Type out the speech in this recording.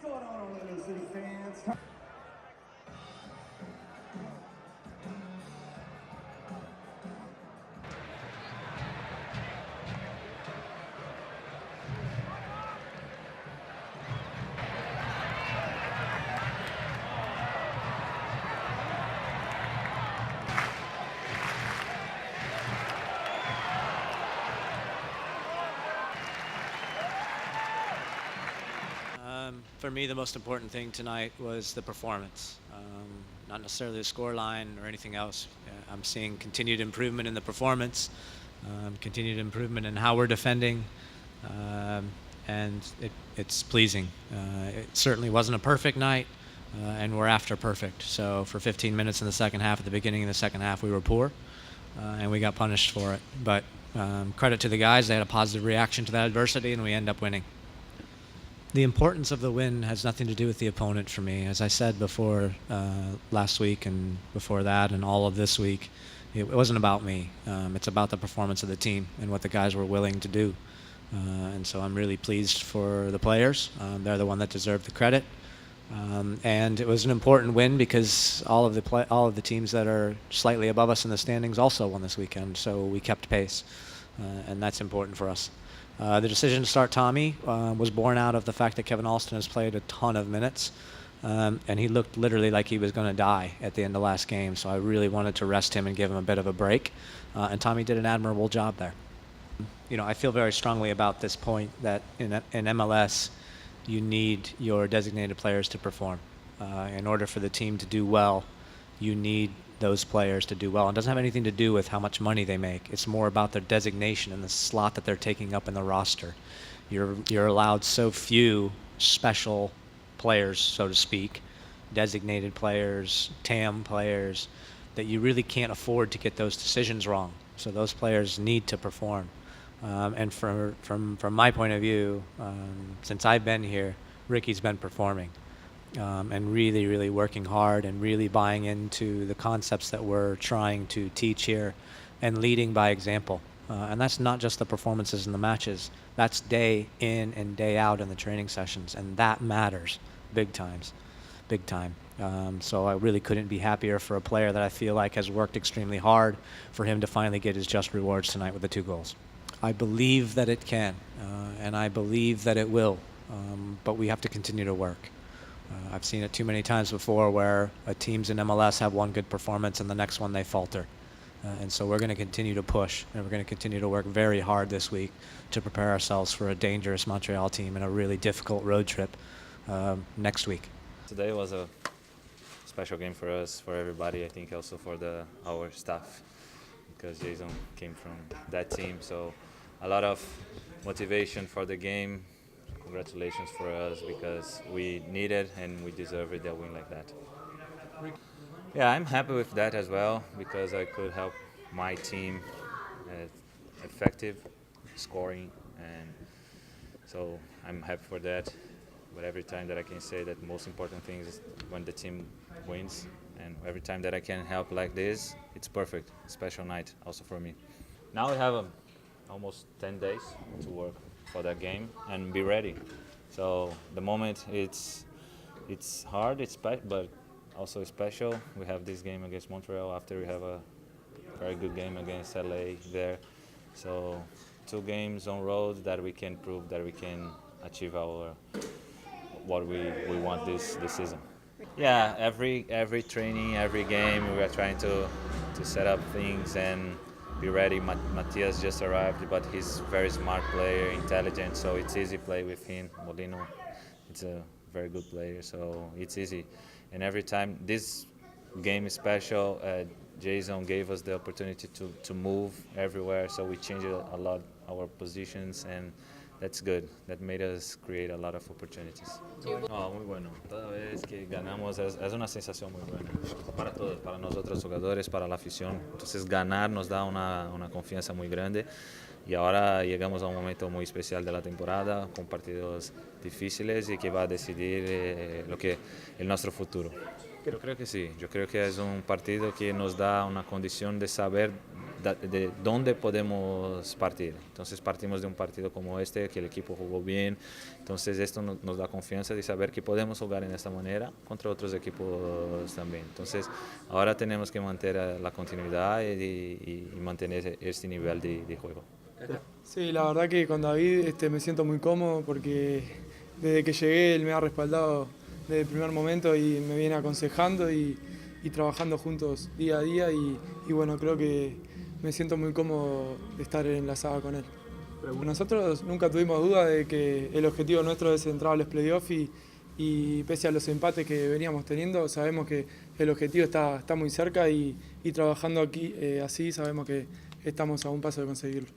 What's going on, Orlando City fans? For me, the most important thing tonight was the performance, not necessarily the score line or anything else. I'm seeing continued improvement in the performance, continued improvement in how we're defending, and it's pleasing. It certainly wasn't a perfect night, and we're after perfect. So for 15 minutes in the second half, at the beginning of the second half, we were poor, and we got punished for it. But credit to the guys, they had a positive reaction to that adversity, and we end up winning. The importance of the win has nothing to do with the opponent for me. As I said before last week and before that and all of this week, it wasn't about me. It's about the performance of the team and what the guys were willing to do. And so I'm really pleased for the players. They're the one that deserve the credit. And it was an important win because all of the teams that are slightly above us in the standings also won this weekend. So we kept pace, and that's important for us. The decision to start Tommy was born out of the fact that Kevin Alston has played a ton of minutes, and he looked literally like he was going to die at the end of last game, so I really wanted to rest him and give him a bit of a break, and Tommy did an admirable job there. You know, I feel very strongly about this point that in MLS, you need your designated players to perform. In order for the team to do well, you need those players to do well. It doesn't have anything to do with how much money they make. It's more about their designation and the slot that they're taking up in the roster. You're allowed so few special players, so to speak, designated players, TAM players, that you really can't afford to get those decisions wrong. So those players need to perform. And from my point of view, since I've been here, Ricky's been performing. And really, really working hard and really buying into the concepts that we're trying to teach here and leading by example. And that's not just the performances in the matches. That's day in and day out in the training sessions, and that matters big time. So I really couldn't be happier for a player that I feel like has worked extremely hard for him to finally get his just rewards tonight with the 2 goals. I believe that it can, and I believe that it will, but we have to continue to work. I've seen it too many times before where teams in MLS have one good performance and the next one they falter. And so we're going to continue to push, and we're going to continue to work very hard this week to prepare ourselves for a dangerous Montreal team and a really difficult road trip next week. Today was a special game for us, for everybody, I think also for our staff, because Jason came from that team. So a lot of motivation for the game. Congratulations for us because we need it and we deserve it, a win like that. Yeah, I'm happy with that as well because I could help my team effective scoring, and so I'm happy for that. But every time that I can say that the most important thing is when the team wins, and every time that I can help like this, it's perfect. Special night also for me. Now we have almost 10 days to work for that game and be ready. So the moment it's hard, but also special. We have this game against Montreal after we have a very good game against LA there. So 2 games on road that we can prove that we can achieve what we want this season. Yeah, every training, every game, we are trying to set up things and be ready. Matias just arrived, but he's a very smart player, intelligent, so it's easy to play with him. Molino, it's a very good player, so it's easy. And every time this game is special, Jason gave us the opportunity to move everywhere, so we changed a lot our positions, and that's good. That made us create a lot of opportunities. No, muy bueno. Toda vez que ganamos es una sensación muy buena para todos, para nosotros jugadores, para la afición. Entonces ganar nos da una confianza muy grande y ahora llegamos a un momento muy especial de la temporada con partidos difíciles y que va a decidir el nuestro futuro. Yo creo que sí. Yo creo que es un partido que nos da una condición de saber de dónde podemos partir. Entonces partimos de un partido como este, que el equipo jugó bien, entonces esto nos da confianza de saber que podemos jugar en esta manera contra otros equipos también. Entonces ahora tenemos que mantener la continuidad y mantener este nivel de juego. Sí, la verdad que con David me siento muy cómodo porque desde que llegué él me ha respaldado desde el primer momento y me viene aconsejando y trabajando juntos día a día y bueno, creo que me siento muy cómodo de estar enlazada con él. Nosotros nunca tuvimos duda de que el objetivo nuestro es entrar a los playoffs y pese a los empates que veníamos teniendo, sabemos que el objetivo está muy cerca y trabajando aquí así sabemos que estamos a un paso de conseguirlo.